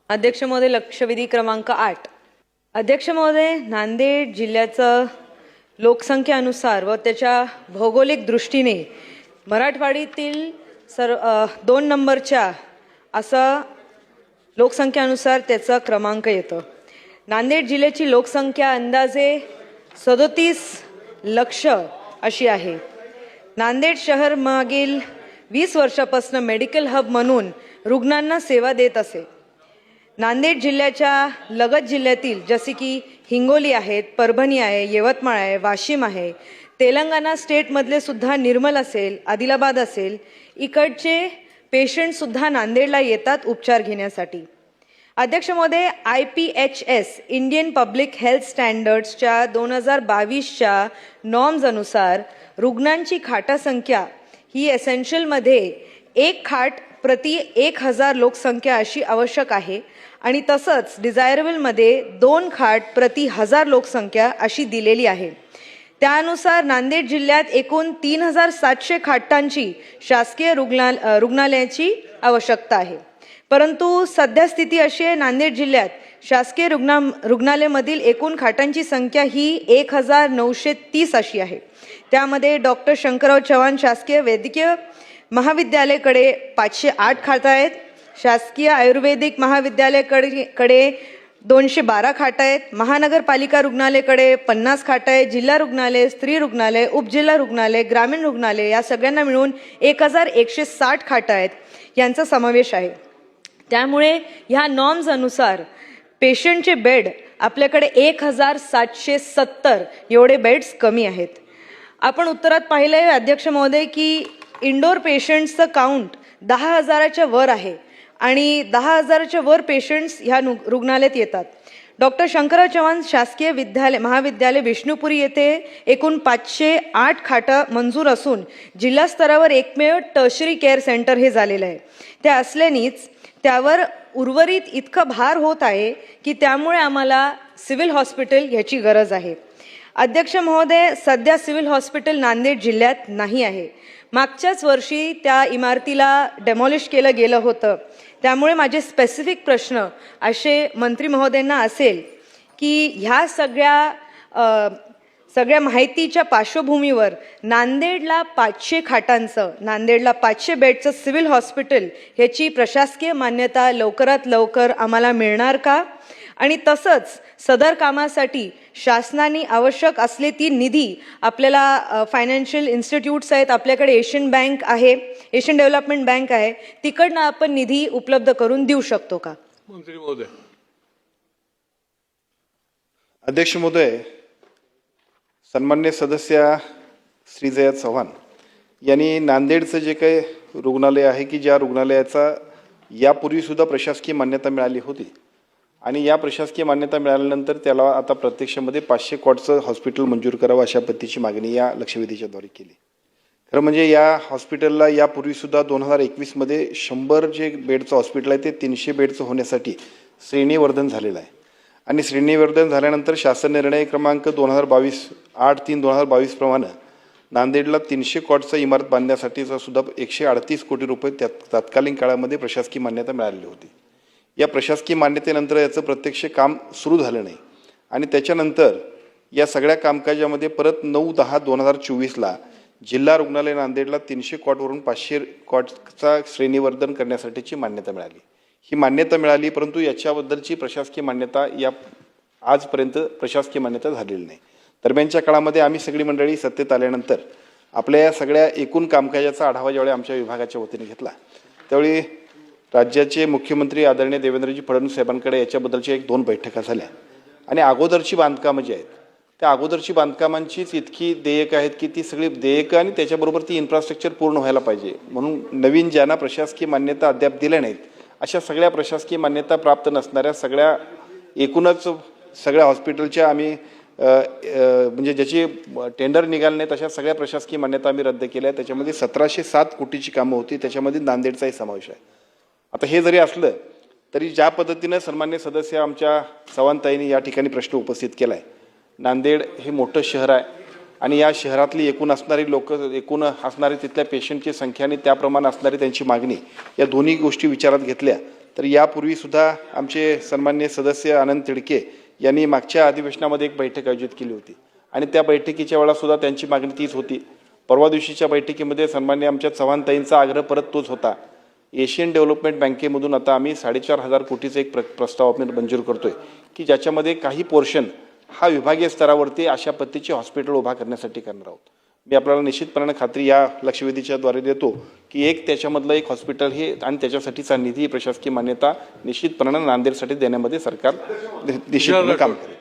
अध्यक्ष महोदय, लक्षवेधी क्रमांक 8. अध्यक्ष महोदय, नांदेड जिल्ह्याचं लोकसंख्येनुसार व त्याच्या भौगोलिक दृष्टीने मराठवाडीतील 2 नंबरच्या असं लोकसंख्येनुसार त्याचा क्रमांक येतो. नांदेड जिल्ह्याची लोकसंख्या अंदाजे 37 लक्ष अशी आहे. नांदेड शहर मागील 20 वर्षापासून मेडिकल हब म्हणून रुग्णांना सेवा देत असे. नांदेड जिल्ह्याच्या लगत जिल्ह्यातील जसे की हिंगोली आहेत, परभणी आहे, यवतमाळ आहे, वाशिम आहे, तेलंगणा स्टेटमधले सुद्धा निर्मल असेल, आदिलाबाद असेल, इकडचे पेशंट सुद्धा नांदेडला येतात उपचार घेण्यासाठी. अध्यक्ष महोदय, IPHS इंडियन पब्लिक हेल्थ स्टँडर्ड्सच्या 2022च्या नॉर्म्स अनुसार रुग्णांची खाटा संख्या ही एसेन्शियलमध्ये 1 खाट प्रति 1000 लोकसंख्या अशी आवश्यक आहे आणि तसंच डिझायरेबलमध्ये 2 खाट प्रति 1000 लोकसंख्या अशी दिलेली आहे. त्यानुसार नांदेड जिल्ह्यात एकूण 3700 खाटांची शासकीय रुग्णालयाची आवश्यकता आहे. परंतु सध्या स्थिती अशी आहे, नांदेड जिल्ह्यात शासकीय रुग्णालयामधील एकूण खाटांची संख्या ही 1930 अशी आहे. त्यामध्ये डॉक्टर शंकरराव चव्हाण शासकीय वैद्यकीय महाविद्यालयाकडे 508 खाटा आहेत, शासकीय आयुर्वेदिक महाविद्यालयाकडे 212 खाटा आहेत, महानगरपालिका रुग्णालयाकडे 50 खाटा आहेत, जिल्हा रुग्णालय, स्त्री रुग्णालय, उपजिल्हा रुग्णालय, ग्रामीण रुग्णालय या सगळ्यांना मिळून 1160 खाटा आहेत यांचा समावेश आहे. त्यामुळे ह्या नॉर्म्स अनुसार पेशंटचे बेड आपल्याकडे 1770 एवढे बेड्स कमी आहेत. आपण उत्तरात पाहिलं आहे अध्यक्ष महोदय की इंडोर पेशंट्सचं काउंट 10,000च्या वर आहे आणि 10,000च्या वर पेशंट्स ह्या रुग्णालयात येतात. डॉक्टर शंकरराव चव्हाण शासकीय महाविद्यालय विष्णुपुरी येथे एकूण 508 खाटा मंजूर असून जिल्हा स्तरावर एकमेव टर्शरी केअर सेंटर हे झालेलं आहे. त्या असल्यानेच त्यावर उर्वरित इतका भार होत आहे की त्यामुळे आम्हाला सिव्हिल हॉस्पिटल ह्याची गरज आहे. अध्यक्ष महोदय, सध्या सिव्हिल हॉस्पिटल नांदेड जिल्ह्यात नाही आहे. मागच्याच वर्षी त्या इमारतीला डेमॉलिश केलं गेलं होतं. त्यामुळे माझे स्पेसिफिक प्रश्न असे मंत्री महोदयांना असेल की ह्या सगळ्या माहितीच्या पार्श्वभूमीवर नांदेडला 500 खाटांचं, नांदेडला 500 बेडचं सिव्हिल हॉस्पिटल ह्याची प्रशासकीय मान्यता लवकरात लवकर आम्हाला मिळणार का? आणि तसंच सदर कामासाठी शासनाने आवश्यक असले ती निधी आपल्याला फायनान्शियल इन्स्टिट्यूट्स आहेत, आपल्याकडे एशियन बँक आहे, एशियन डेव्हलपमेंट बँक आहे, तिकडनं आपण निधी उपलब्ध करून देऊ शकतो का? मंत्री महोदय. अध्यक्ष महोदय, सन्मान्य सदस्य श्री जया चव्हाण यांनी नांदेडचं जे काही रुग्णालय आहे की ज्या रुग्णालयाचा यापूर्वीसुद्धा प्रशासकीय मान्यता मिळाली होती आणि या प्रशासकीय मान्यता मिळाल्यानंतर त्याला आता प्रत्यक्षमध्ये 500 कॉटचं हॉस्पिटल मंजूर करावं अशा पद्धतीची मागणी या लक्षवेधीच्याद्वारे केली. खरं म्हणजे या हॉस्पिटलला यापूर्वीसुद्धा 2021मध्ये 100 जे बेडचं हॉस्पिटल आहे ते 300 बेडचं होण्यासाठी श्रेणीवर्धन झालेलं आहे आणि श्रेणीवर्धन झाल्यानंतर शासन निर्णय क्रमांक 8/3/2022 प्रमाणे नांदेडला 300 कॉटचं इमारत बांधण्यासाठीचा सुद्धा 138 कोटी रुपये तत्कालीन काळामध्ये प्रशासकीय मान्यता मिळालेली होती. या प्रशासकीय मान्यतेनंतर याचं प्रत्यक्ष काम सुरू झालं नाही आणि त्याच्यानंतर या सगळ्या कामकाजामध्ये परत 9/10/2024ला जिल्हा रुग्णालय नांदेडला 300 कॉटवरून 500 कॉटचा श्रेणीवर्धन करण्यासाठीची मान्यता मिळाली. ही मान्यता मिळाली, परंतु याच्याबद्दलची प्रशासकीय मान्यता आजपर्यंत प्रशासकीय मान्यता झालेली नाही. दरम्यानच्या काळामध्ये आम्ही सगळी मंडळी सत्तेत आल्यानंतर आपल्या या सगळ्या एकूण कामकाजाचा आढावा ज्यावेळी आमच्या विभागाच्या वतीने घेतला त्यावेळी राज्याचे मुख्यमंत्री आदरणीय देवेंद्रजी फडणवीस साहेबांकडे याच्याबद्दलच्या 1-2 बैठका झाल्या आणि अगोदरची बांधकामं जी आहेत त्या अगोदरची बांधकामांचीच इतकी देयक आहेत की ती सगळी देयकं आणि त्याच्याबरोबर ती इन्फ्रास्ट्रक्चर पूर्ण व्हायला पाहिजे. म्हणून नवीन ज्यांना प्रशासकीय मान्यता अद्याप दिल्या नाहीत अशा सगळ्या प्रशासकीय मान्यता प्राप्त नसणाऱ्या सगळ्या एकूणच सगळ्या हॉस्पिटलच्या आम्ही म्हणजे ज्याची टेंडर निघाले नाहीत अशा सगळ्या प्रशासकीय मान्यता आम्ही रद्द केल्या. त्याच्यामध्ये 1707 कोटीची कामं होती, त्याच्यामध्ये नांदेडचाही समावेश आहे. आता हे जरी असलं तरी ज्या पद्धतीनं सन्मान्य सदस्य आमच्या चव्हाणताईंनी या ठिकाणी प्रश्न उपस्थित केला आहे, नांदेड हे मोठं शहर आहे आणि या शहरातली एकूण असणारी तिथल्या पेशंटची संख्या आणि त्याप्रमाणे असणारी त्यांची मागणी, या दोन्ही गोष्टी विचारात घेतल्या तर यापूर्वी सुद्धा आमचे सन्माननीय सदस्य आनंद तिडके यांनी मागच्या अधिवेशनामध्ये एक बैठक आयोजित केली होती आणि त्या बैठकीच्या वेळा सुद्धा त्यांची मागणी तीच होती. परवा दिवशीच्या बैठकीमध्ये सन्माननीय आमच्या चव्हाणताईंचा आग्रह परत तोच होता. एशियन डेव्हलपमेंट बँकेमधून आता आम्ही 4,500 कोटीचा एक प्रस्ताव आपण मंजूर करतोय की ज्याच्यामध्ये काही पोर्शन हा विभागीय स्तरावरती अशा पद्धतीचे हॉस्पिटल उभा करण्यासाठी करणार आहोत. मी आपल्याला निश्चितपणे खात्री या लक्षवेधीच्या द्वारे देतो की त्याच्यामधलं एक हॉस्पिटल हे आणि त्याच्यासाठीचा निधी प्रशासकीय मान्यता निश्चितपणे नांदेडसाठी देण्यामध्ये सरकार निश्चितपणे काम करेल.